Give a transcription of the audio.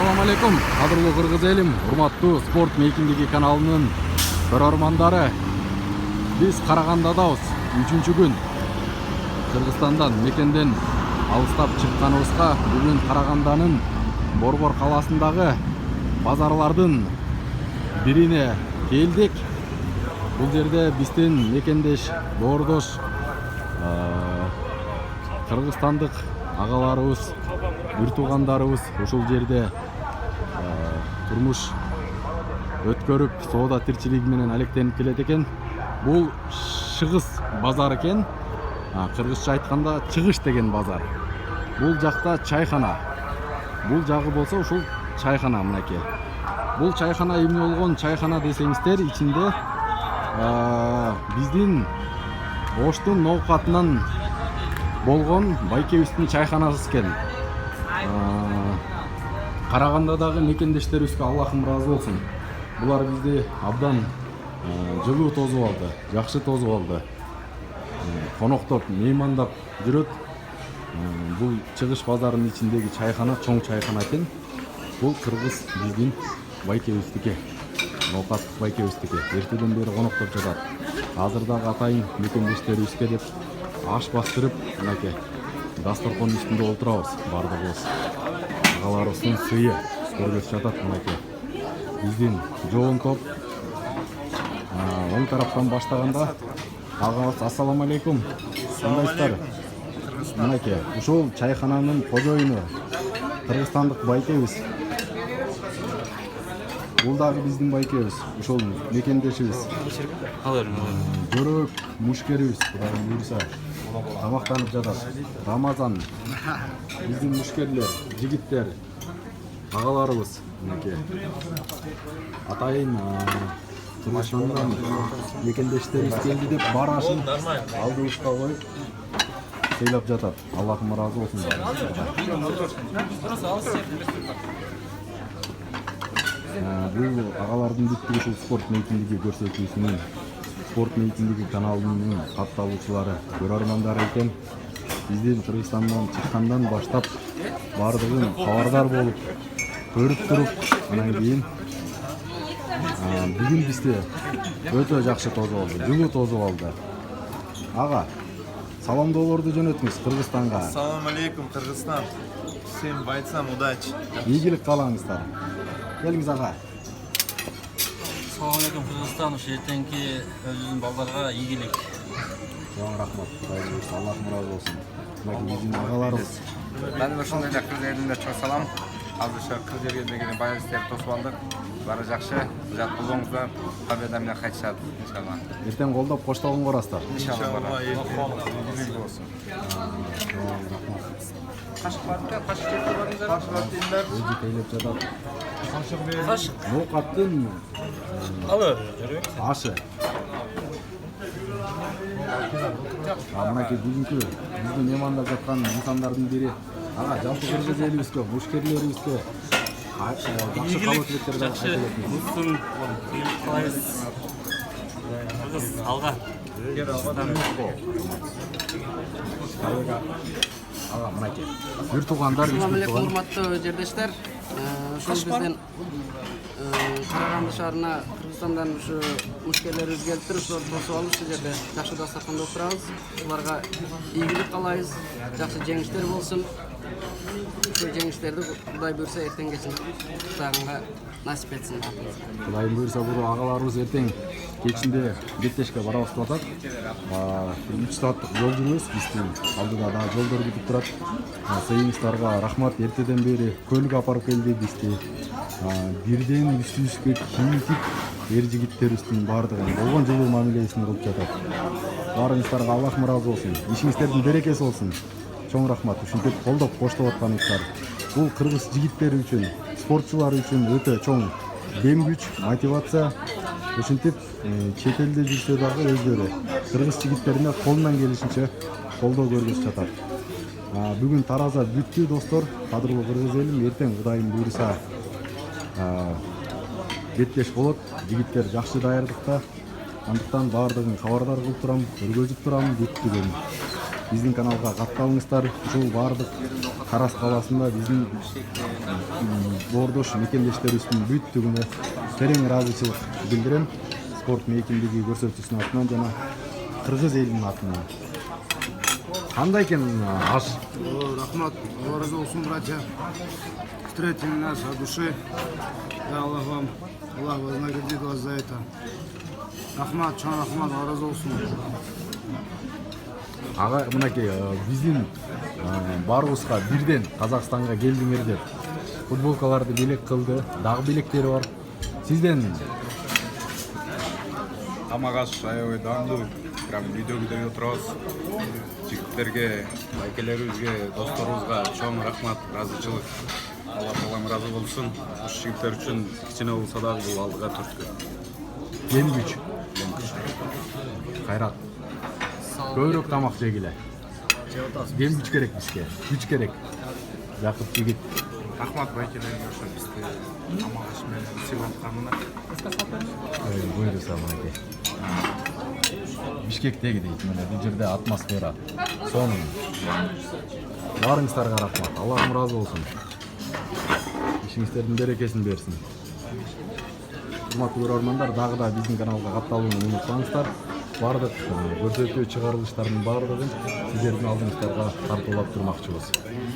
Assalamu alaikum, qadrlуу Кыргыз элим, урматтуу спорт мейкиндиги каналынын көрөрмандары. Биз Карагандадабыз. 3-чү күн Кыргызстандан, мекенден алыстап чыкканыбызга бүгүн Караганданын Борбор калаасындагы базарлардын бирине келдик. Бул жерде биздин мекендеш, боордош кыргызстандык агаларыбыз, бир туугандарыбыз ушул жерде турмуш өткөрүп, соода тирчилиги менен алектенип келет экен. Бул Чыгыс базар экен. Кыргызча айтканда Чыгыш деген базар. Бул жакта чайхана. Бул жагы болсо ушул чайхана мынакей. Бул чайхана эмне болгон чайхана десеңиздер, ичинде биздин Оштун ноокатынан болгон байкебиздин чайханасы экен. Карагандадагы мекендештерибизге Аллахым ыраазы болсун. Булар бизди абдан жылуу тосуп алды, жакшы тосуп алды. Коноктоп, меймандап жүрөт. Бул Чыгыш базарынын ичиндеги чайхана чоң чайхана экен. Бул кыргыз биздин байкебиздики, ноокаттык байкебиздики. Эртеден бери коноктоп жатат. Азыр дагы атайын мекендештерибизге деп аш бастырып, мынакей дасторконун үстүндө отурабыз бардыгыбыз. Агаларыбыздын сыйы көргөзүп жатат мынакей. Биздин жоон топ оң тараптан баштаганда агабыз ассаламу алейкум. Кандайсыздар? Мынакей ушул чайхананын кожоюну кыргызстандык байкебиз. Бул дагы биздин байкебиз, ушул мекендешибиз. Жөрөк мушкерибиз, Кудайым буйруса, тамактанып жатат. Рамазан, биздин мушкерлер, жигиттер, агаларыбыз, мынакей. Атайын Кыргызстандан мекендештерибиз келди деп барашын алдыбызга коюп сыйлап жатат. Аллахым ыраазы болсун. Бул агалардын бүттүгү ушул спорт мейкиндиги көрсөтүүсүнүн, спорт мейкиндиги каналынын катталуучулары, көрөрмандары экен. Биздин Кыргызстандан чыккандан баштап бардыгын кабардар болуп, көрүп туруп, анан кийин бүгүн бизди өтө жакшы тосуп алды, жылуу тосуп алды. Ага, саламдоолорду жөнөтүңүз Кыргызстанга. Ассаламу алейкум, Кыргызстан. Всем бойцам удачи. Ийгилик каалаңыздар. Келиңиз ага. Assalamu alaikum Kırgızstan, ertenki özünün ballarga ийгилик. Чоң рахмат. Кудайым буйруса, Аллахым ыраазы болсун. Мына биздин агаларыбыз. Ben de ошондой эле кыргыз элине чоң салам. Азырча кыргыз элге деген байбизтерди тосуп алдык. Баары жакшы, жат болуңуздар, победа менен кайтышат иншалла. Эртең колдоп коштолгонго барасыздар. Иншалла. Кашык бар да, кашык жеп барыңыздар. Кашык тиңдер. Өзү тейлеп жатат. Кашык. Ноокаттын ашы. Мынакей бүгүнкү бизди меймандап жаткан инсандардын бири. Ага, жалпы кыргыз элибизге, мушкерлерибизге жакшы кабыл тилектерди айтып өтүңүз. Кыргыз алга. Ага, мынакей. Бир туугандар, Assalamu alaikum урматтуу жердештер. Ушул биздин Караганды шаарына Кыргызстандан ушу мушкерлерибиз келиптир, ошолорду тосуп алып ушул жерде жакшы дастарканда отурабыз. Уларга ийгилик каалайбыз, жакшы жеңиштер болсун. Ушул жеңиштерди Кудай буйруса эртең кечин куттаганга насип этсин. Кудайым буйруса бул агаларыбыз эртең кечинде Беттешке барабыз деп атат. 3 сааттык жол жүрөбүз, биздин алдыда дагы жолдор күтүп турат. Сыйыңыздарга рахмат, эртеден бери көлүк апарып келди бизди. Бирден үстүбүзгө кийинтип эр жигиттерибиздин баардыгын болгон жылуу мамилесин кылып жатат. Баарыңыздарга Аллахым ыраазы болсун. Ишиңиздердин берекеси болсун. Чоң рахмат, ушинтип колдоп коштоп атканыңыздар. Бул кыргыз жигиттери үчүн, спортчулар үчүн өтө чоң дем күч, мотивация. Ушинтип чет элде жүрсө дагы өздөрү кыргыз жигиттерине колунан келишинче колдоо көргөзүп жатат. Бүгүн тараза бүттү достор, кадырлуу кыргыз элим. Эртең Кудайым буйруса беттеш болот. Жигиттер жакшы даярдыкта. Андыктан баардыгын кабардар кылып турам, көргөзүп турам бүттүгүн. биздин каналга катталыңыздар. Ушул баардык Тараз каласында биздин боордош мекендештерибиздин бүттүгүнө терең ыраазычылык билдирем. Спорт мейкиндиги көрсөтүүсүнүн атынан жана кыргыз элинин атынан. Кандай экен аш? Рахмат, Allah razı olsun братья. Встретили нас от души. Да, Аллах вознаградит вас за это. Рахмат, чоң рахмат, Allah razı olsun. Ага, мынакей биздин баарыбызга бирден Казакстанга келдиңер деп футболкаларды белек кылды. Дагы белектери бар. Сизден Тамак аш аябай даамдуу. Прям үйдөгүдөй отурабыз. Жигиттерге, байкелерибизге, досторубузга чоң рахмат, ыраазычылык. Алла Таалам ыраазы болсун. Ушу жигиттер үчүн кичине болсо дагы бул алдыга түрткү. кем күч. Кайрат. Көбүрөөк тамак жегиле. Кем күч керек бизге. Күч керек. Жакып жигит. Рахмат байкелерге ошо бизди тамак аш менен сыйлатканына. Буйруса мынакей. Бишкектеги дейт, мына бул жерде атмосфера, сонун. Баарыңыздарга рахмат. Аллахым ыраазы болсун. Ишиңиздердин берекесин берсин. Урматтуу көрөрмандар, дагы да биздин каналга катталууну унутпаңыздар. Бардык көрсөтүү чыгарылыштардын бардыгын сиздердин алдыңыздарга тартуулап турмакчыбыз.